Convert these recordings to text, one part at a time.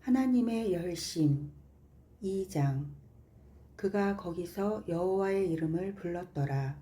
하나님의 열심 2장. 그가 거기서 여호와의 이름을 불렀더라.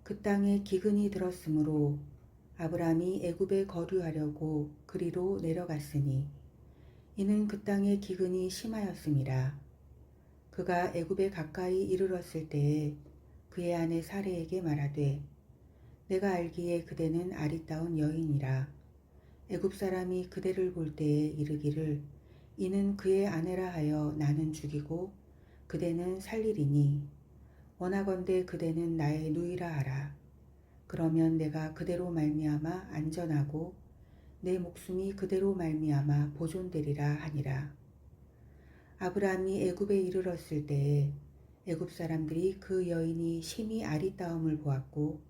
그 땅에 기근이 들었으므로 아브람이 애굽에 거류하려고 그리로 내려갔으니 이는 그 땅에 기근이 심하였음이라. 그가 애굽에 가까이 이르렀을 때에 그의 아내 사레에게 말하되 내가 알기에 그대는 아리따운 여인이라. 애굽 사람이 그대를 볼 때에 이르기를 이는 그의 아내라 하여 나는 죽이고 그대는 살리리니 원하건대 그대는 나의 누이라 하라. 그러면 내가 그대로 말미암아 안전하고 내 목숨이 그대로 말미암아 보존되리라 하니라. 아브라함이 애굽에 이르렀을 때에 애굽 사람들이 그 여인이 심히 아리따움을 보았고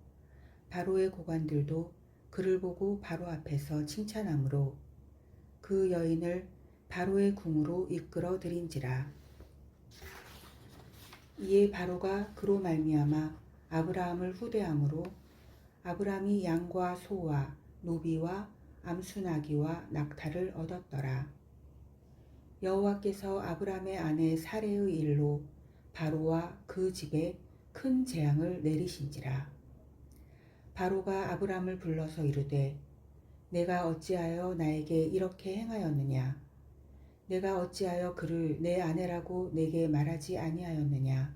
바로의 고관들도 그를 보고 바로 앞에서 칭찬하므로 그 여인을 바로의 궁으로 이끌어 들인지라. 이에 바로가 그로 말미암아 아브라함을 후대함으로 아브라함이 양과 소와 노비와 암수나기와 낙타를 얻었더라. 여호와께서 아브라함의 아내 사레의 일로 바로와 그 집에 큰 재앙을 내리신지라. 바로가 아브라함을 불러서 이르되 내가 어찌하여 나에게 이렇게 행하였느냐? 내가 어찌하여 그를 내 아내라고 내게 말하지 아니하였느냐?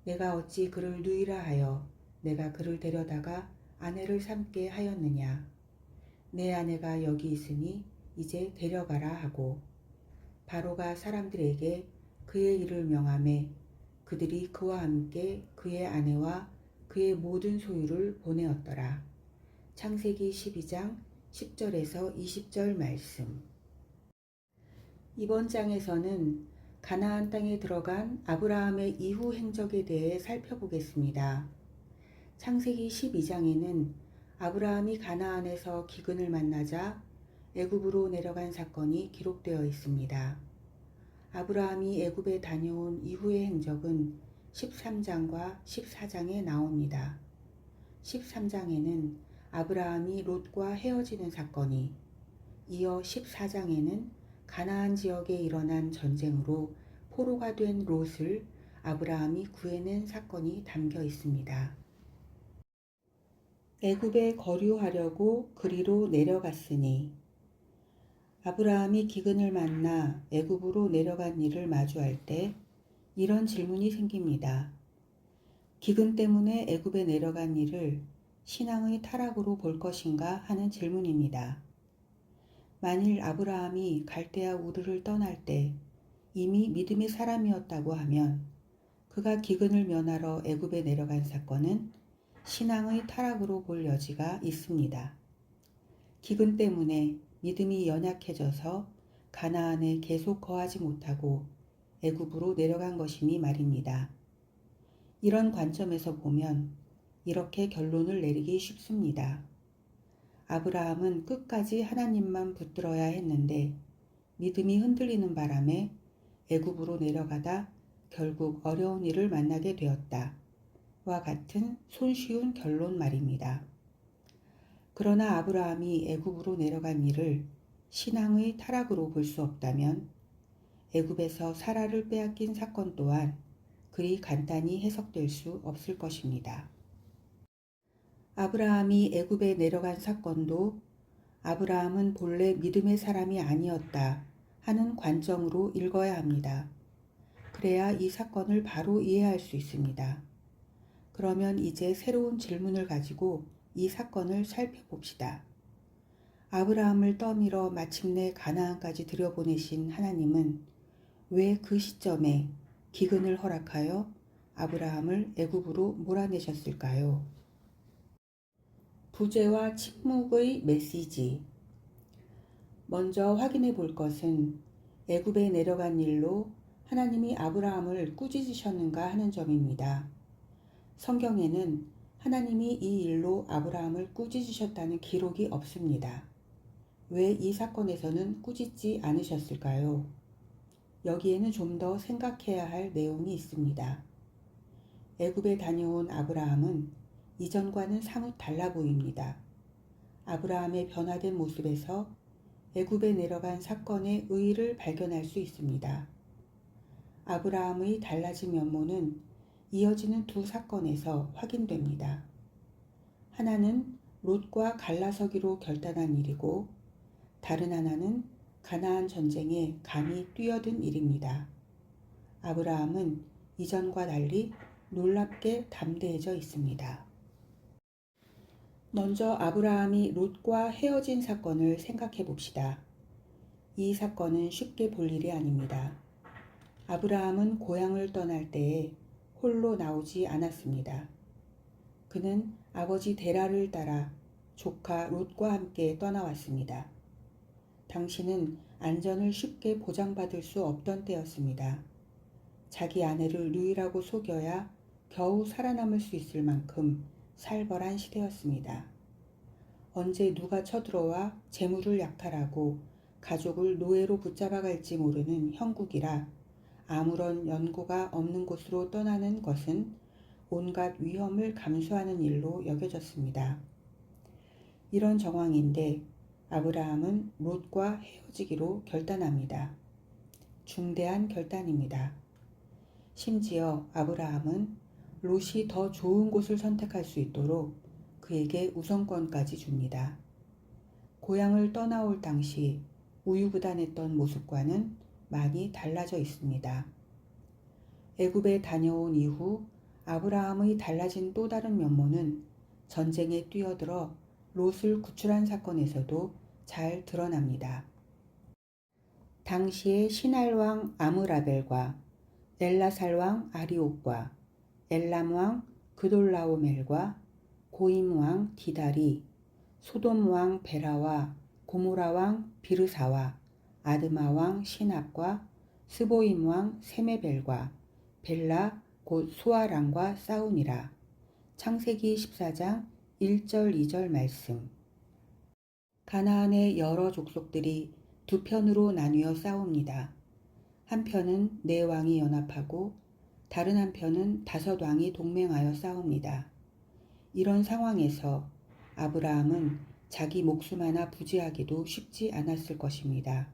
내가 어찌 그를 누이라 하여 내가 그를 데려다가 아내를 삼게 하였느냐? 내 아내가 여기 있으니 이제 데려가라 하고 바로가 사람들에게 그의 일을 명하매 그들이 그와 함께 그의 아내와 그의 모든 소유를 보내었더라. 창세기 12장 10절에서 20절 말씀. 이번 장에서는 가나안 땅에 들어간 아브라함의 이후 행적에 대해 살펴보겠습니다. 창세기 12장에는 아브라함이 가나안에서 기근을 만나자 애굽으로 내려간 사건이 기록되어 있습니다. 아브라함이 애굽에 다녀온 이후의 행적은 13장과 14장에 나옵니다. 13장에는 아브라함이 롯과 헤어지는 사건이, 이어 14장에는 가나안 지역에 일어난 전쟁으로 포로가 된 롯을 아브라함이 구해낸 사건이 담겨 있습니다. 애굽에 거류하려고 그리로 내려갔으니 아브라함이 기근을 만나 애굽으로 내려간 일을 마주할 때 이런 질문이 생깁니다. 기근 때문에 애굽에 내려간 일을 신앙의 타락으로 볼 것인가 하는 질문입니다. 만일 아브라함이 갈대아 우르를 떠날 때 이미 믿음의 사람이었다고 하면 그가 기근을 면하러 애굽에 내려간 사건은 신앙의 타락으로 볼 여지가 있습니다. 기근 때문에 믿음이 연약해져서 가나안에 계속 거하지 못하고 애굽으로 내려간 것이니 말입니다. 이런 관점에서 보면 이렇게 결론을 내리기 쉽습니다. 아브라함은 끝까지 하나님만 붙들어야 했는데 믿음이 흔들리는 바람에 애굽으로 내려가다 결국 어려운 일을 만나게 되었다. 와 같은 손쉬운 결론 말입니다. 그러나 아브라함이 애굽으로 내려간 일을 신앙의 타락으로 볼 수 없다면 애굽에서 사라를 빼앗긴 사건 또한 그리 간단히 해석될 수 없을 것입니다. 아브라함이 애굽에 내려간 사건도 아브라함은 본래 믿음의 사람이 아니었다 하는 관점으로 읽어야 합니다. 그래야 이 사건을 바로 이해할 수 있습니다. 그러면 이제 새로운 질문을 가지고 이 사건을 살펴봅시다. 아브라함을 떠밀어 마침내 가나안까지 들여보내신 하나님은 왜 그 시점에 기근을 허락하여 아브라함을 애굽으로 몰아내셨을까요? 부재와 침묵의 메시지. 먼저 확인해 볼 것은 애굽에 내려간 일로 하나님이 아브라함을 꾸짖으셨는가 하는 점입니다. 성경에는 하나님이 이 일로 아브라함을 꾸짖으셨다는 기록이 없습니다. 왜 이 사건에서는 꾸짖지 않으셨을까요? 여기에는 좀 더 생각해야 할 내용이 있습니다. 애굽에 다녀온 아브라함은 이전과는 사뭇 달라 보입니다. 아브라함의 변화된 모습에서 애굽에 내려간 사건의 의의를 발견할 수 있습니다. 아브라함의 달라진 면모는 이어지는 두 사건에서 확인됩니다. 하나는 롯과 갈라서기로 결단한 일이고 다른 하나는 가나안 전쟁에 감히 뛰어든 일입니다. 아브라함은 이전과 달리 놀랍게 담대해져 있습니다. 먼저 아브라함이 롯과 헤어진 사건을 생각해 봅시다. 이 사건은 쉽게 볼 일이 아닙니다. 아브라함은 고향을 떠날 때에 홀로 나오지 않았습니다. 그는 아버지 데라를 따라 조카 롯과 함께 떠나왔습니다. 당시는 안전을 쉽게 보장받을 수 없던 때였습니다. 자기 아내를 누이라고 속여야 겨우 살아남을 수 있을 만큼 살벌한 시대였습니다. 언제 누가 쳐들어와 재물을 약탈하고 가족을 노예로 붙잡아갈지 모르는 형국이라 아무런 연고가 없는 곳으로 떠나는 것은 온갖 위험을 감수하는 일로 여겨졌습니다. 이런 정황인데 아브라함은 롯과 헤어지기로 결단합니다. 중대한 결단입니다. 심지어 아브라함은 롯이 더 좋은 곳을 선택할 수 있도록 그에게 우선권까지 줍니다. 고향을 떠나올 당시 우유부단했던 모습과는 많이 달라져 있습니다. 애굽에 다녀온 이후 아브라함의 달라진 또 다른 면모는 전쟁에 뛰어들어 롯을 구출한 사건에서도 잘 드러납니다. 당시의 신할 왕 아므라벨과 엘라살 왕 아리옥과 엘람 왕 그돌라오멜과 고임 왕 디달이 소돔 왕 베라와 고모라 왕 비르사와 아드마 왕 시납과 스보임 왕 세메벨과 벨라 곧 소아랑과 싸우니라. 창세기 14장 1절 2절 말씀. 가나안의 여러 족속들이 두 편으로 나뉘어 싸웁니다. 한 편은 네 왕이 연합하고 다른 한편은 다섯 왕이 동맹하여 싸웁니다. 이런 상황에서 아브라함은 자기 목숨 하나 부지하기도 쉽지 않았을 것입니다.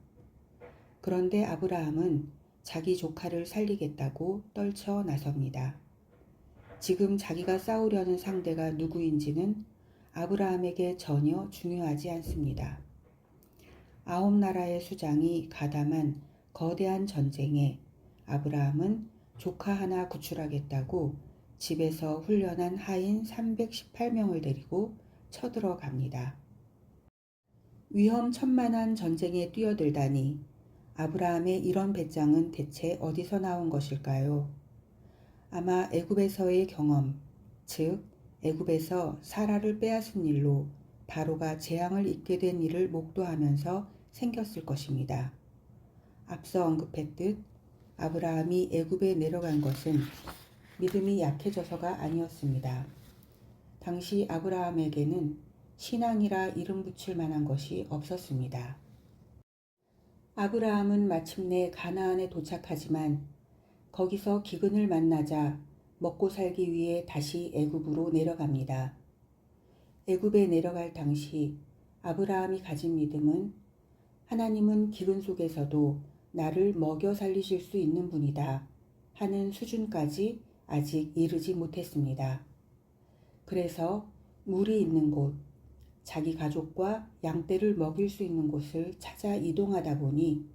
그런데 아브라함은 자기 조카를 살리겠다고 떨쳐 나섭니다. 지금 자기가 싸우려는 상대가 누구인지는 아브라함에게 전혀 중요하지 않습니다. 9나라의 수장이 가담한 거대한 전쟁에 아브라함은 조카 하나 구출하겠다고 집에서 훈련한 하인 318명을 데리고 쳐들어갑니다. 위험천만한 전쟁에 뛰어들다니 아브라함의 이런 배짱은 대체 어디서 나온 것일까요? 아마 애굽에서의 경험, 즉 애굽에서 사라를 빼앗은 일로 바로가 재앙을 입게 된 일을 목도하면서 생겼을 것입니다. 앞서 언급했듯 아브라함이 애굽에 내려간 것은 믿음이 약해져서가 아니었습니다. 당시 아브라함에게는 신앙이라 이름 붙일 만한 것이 없었습니다. 아브라함은 마침내 가나안에 도착하지만 거기서 기근을 만나자 먹고 살기 위해 다시 애굽으로 내려갑니다. 애굽에 내려갈 당시 아브라함이 가진 믿음은 하나님은 기근 속에서도 나를 먹여 살리실 수 있는 분이다 하는 수준까지 아직 이르지 못했습니다. 그래서 물이 있는 곳, 자기 가족과 양떼를 먹일 수 있는 곳을 찾아 이동하다 보니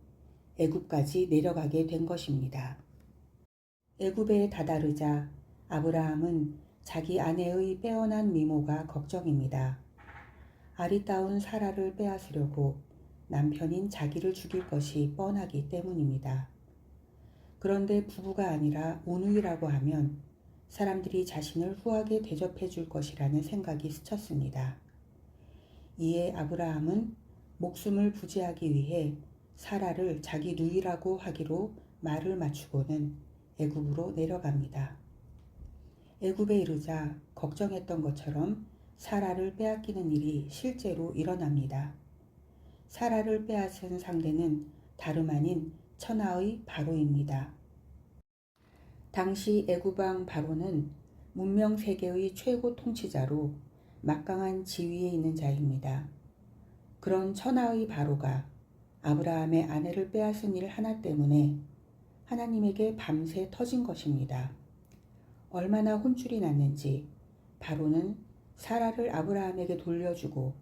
애굽까지 내려가게 된 것입니다. 애굽에 다다르자 아브라함은 자기 아내의 빼어난 미모가 걱정입니다. 아리따운 사라를 빼앗으려고 남편인 자기를 죽일 것이 뻔하기 때문입니다. 그런데 부부가 아니라 온누이라고 하면 사람들이 자신을 후하게 대접해 줄 것이라는 생각이 스쳤습니다. 이에 아브라함은 목숨을 부지하기 위해 사라를 자기 누이라고 하기로 말을 맞추고는 애굽으로 내려갑니다. 애굽에 이르자 걱정했던 것처럼 사라를 빼앗기는 일이 실제로 일어납니다. 사라를 빼앗은 상대는 다름 아닌 천하의 바로입니다. 당시 애굽 왕 바로는 문명 세계의 최고 통치자로 막강한 지위에 있는 자입니다. 그런 천하의 바로가 아브라함의 아내를 빼앗은 일 하나 때문에 하나님에게 밤새 터진 것입니다. 얼마나 혼쭐이 났는지 바로는 사라를 아브라함에게 돌려주고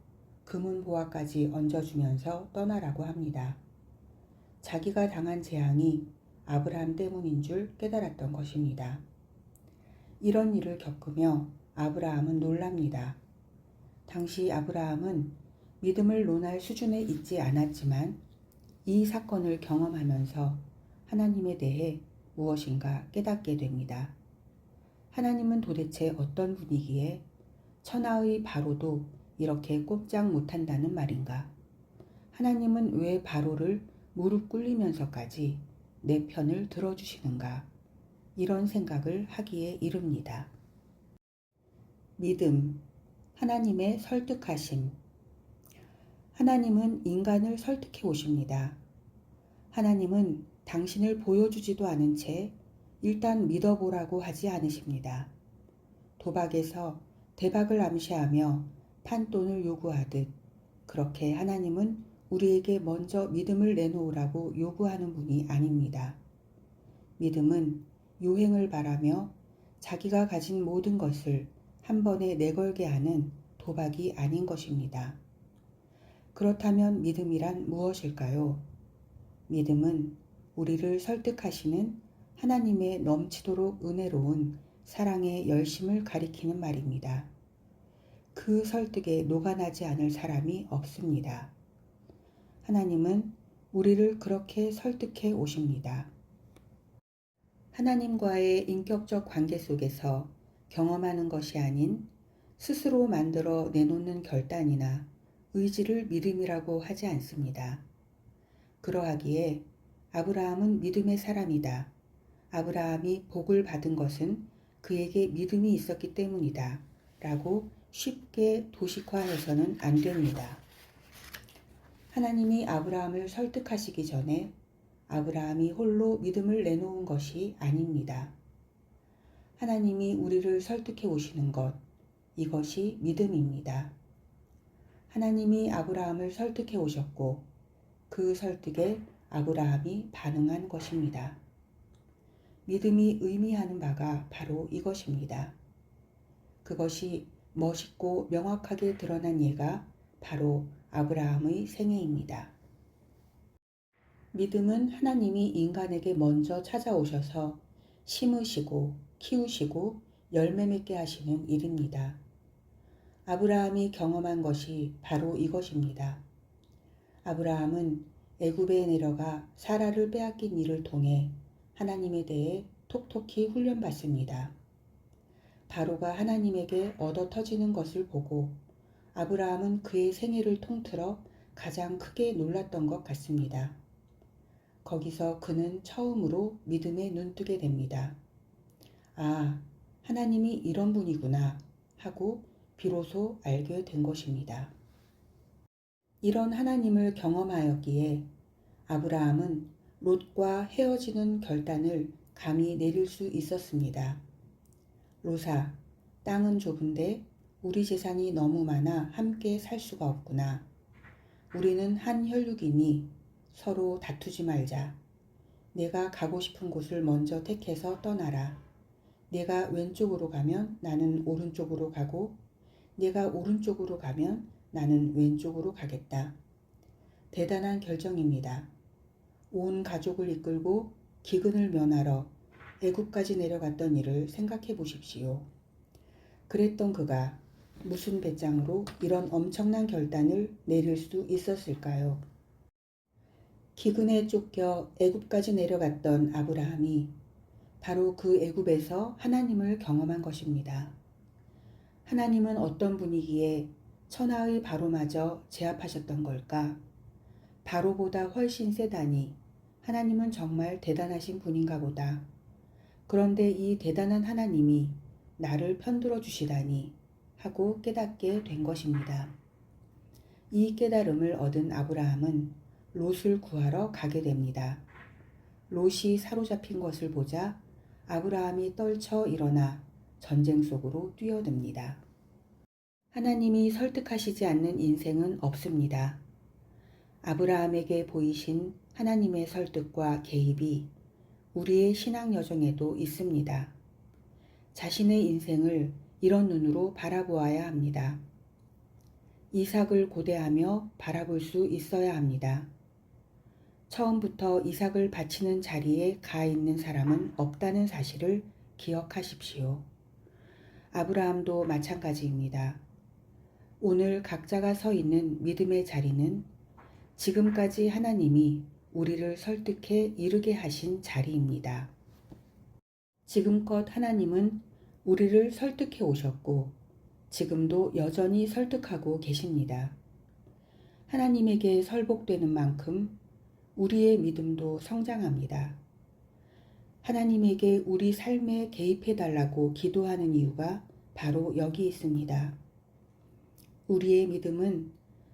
금은 보화까지 얹어주면서 떠나라고 합니다. 자기가 당한 재앙이 아브라함 때문인 줄 깨달았던 것입니다. 이런 일을 겪으며 아브라함은 놀랍니다. 당시 아브라함은 믿음을 논할 수준에 있지 않았지만 이 사건을 경험하면서 하나님에 대해 무엇인가 깨닫게 됩니다. 하나님은 도대체 어떤 분이기에 천하의 바로도 이렇게 꼼짝 못한다는 말인가? 하나님은 왜 바로를 무릎 꿇리면서까지 내 편을 들어주시는가? 이런 생각을 하기에 이릅니다. 믿음, 하나님의 설득하심. 하나님은 인간을 설득해 오십니다. 하나님은 당신을 보여주지도 않은 채 일단 믿어보라고 하지 않으십니다. 도박에서 대박을 암시하며 판돈을 요구하듯 그렇게 하나님은 우리에게 먼저 믿음을 내놓으라고 요구하는 분이 아닙니다. 믿음은 요행을 바라며 자기가 가진 모든 것을 한 번에 내걸게 하는 도박이 아닌 것입니다. 그렇다면 믿음이란 무엇일까요? 믿음은 우리를 설득하시는 하나님의 넘치도록 은혜로운 사랑의 열심을 가리키는 말입니다. 그 설득에 녹아나지 않을 사람이 없습니다. 하나님은 우리를 그렇게 설득해 오십니다. 하나님과의 인격적 관계 속에서 경험하는 것이 아닌 스스로 만들어 내놓는 결단이나 의지를 믿음이라고 하지 않습니다. 그러하기에 아브라함은 믿음의 사람이다. 아브라함이 복을 받은 것은 그에게 믿음이 있었기 때문이다. 라고 쉽게 도식화해서는 안 됩니다. 하나님이 아브라함을 설득하시기 전에 아브라함이 홀로 믿음을 내놓은 것이 아닙니다. 하나님이 우리를 설득해 오시는 것, 이것이 믿음입니다. 하나님이 아브라함을 설득해 오셨고 그 설득에 아브라함이 반응한 것입니다. 믿음이 의미하는 바가 바로 이것입니다. 그것이 멋있고 명확하게 드러난 예가 바로 아브라함의 생애입니다. 믿음은 하나님이 인간에게 먼저 찾아오셔서 심으시고 키우시고 열매 맺게 하시는 일입니다. 아브라함이 경험한 것이 바로 이것입니다. 아브라함은 애굽에 내려가 사라를 빼앗긴 일을 통해 하나님에 대해 톡톡히 훈련받습니다. 바로가 하나님에게 얻어 터지는 것을 보고 아브라함은 그의 생애를 통틀어 가장 크게 놀랐던 것 같습니다. 거기서 그는 처음으로 믿음에 눈뜨게 됩니다. 아, 하나님이 이런 분이구나 하고 비로소 알게 된 것입니다. 이런 하나님을 경험하였기에 아브라함은 롯과 헤어지는 결단을 감히 내릴 수 있었습니다. 롯아, 땅은 좁은데 우리 재산이 너무 많아 함께 살 수가 없구나. 우리는 한 혈육이니 서로 다투지 말자. 내가 가고 싶은 곳을 먼저 택해서 떠나라. 내가 왼쪽으로 가면 나는 오른쪽으로 가고 내가 오른쪽으로 가면 나는 왼쪽으로 가겠다. 대단한 결정입니다. 온 가족을 이끌고 기근을 면하러 애굽까지 내려갔던 일을 생각해 보십시오. 그랬던 그가 무슨 배짱으로 이런 엄청난 결단을 내릴 수 있었을까요? 기근에 쫓겨 애굽까지 내려갔던 아브라함이 바로 그 애굽에서 하나님을 경험한 것입니다. 하나님은 어떤 분이기에 천하의 바로마저 제압하셨던 걸까? 바로보다 훨씬 세다니 하나님은 정말 대단하신 분인가 보다. 그런데 이 대단한 하나님이 나를 편들어 주시다니 하고 깨닫게 된 것입니다. 이 깨달음을 얻은 아브라함은 롯을 구하러 가게 됩니다. 롯이 사로잡힌 것을 보자 아브라함이 떨쳐 일어나 전쟁 속으로 뛰어듭니다. 하나님이 설득하시지 않는 인생은 없습니다. 아브라함에게 보이신 하나님의 설득과 개입이 우리의 신앙 여정에도 있습니다. 자신의 인생을 이런 눈으로 바라보아야 합니다. 이삭을 고대하며 바라볼 수 있어야 합니다. 처음부터 이삭을 바치는 자리에 가 있는 사람은 없다는 사실을 기억하십시오. 아브라함도 마찬가지입니다. 오늘 각자가 서 있는 믿음의 자리는 지금까지 하나님이 우리를 설득해 이르게 하신 자리입니다. 지금껏 하나님은 우리를 설득해 오셨고 지금도 여전히 설득하고 계십니다. 하나님에게 설복되는 만큼 우리의 믿음도 성장합니다. 하나님에게 우리 삶에 개입해 달라고 기도하는 이유가 바로 여기 있습니다. 우리의 믿음은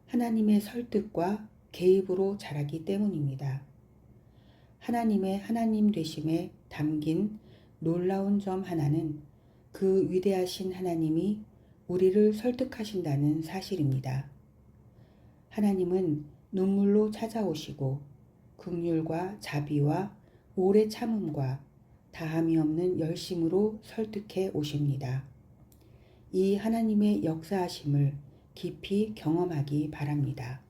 하나님의 설득과 개입으로 자라기 때문입니다. 하나님의 하나님 되심에 담긴 놀라운 점 하나는 그 위대하신 하나님이 우리를 설득하신다는 사실입니다. 하나님은 눈물로 찾아오시고 긍휼과 자비와 오래 참음과 다함이 없는 열심으로 설득해 오십니다. 이 하나님의 역사하심을 깊이 경험하기 바랍니다.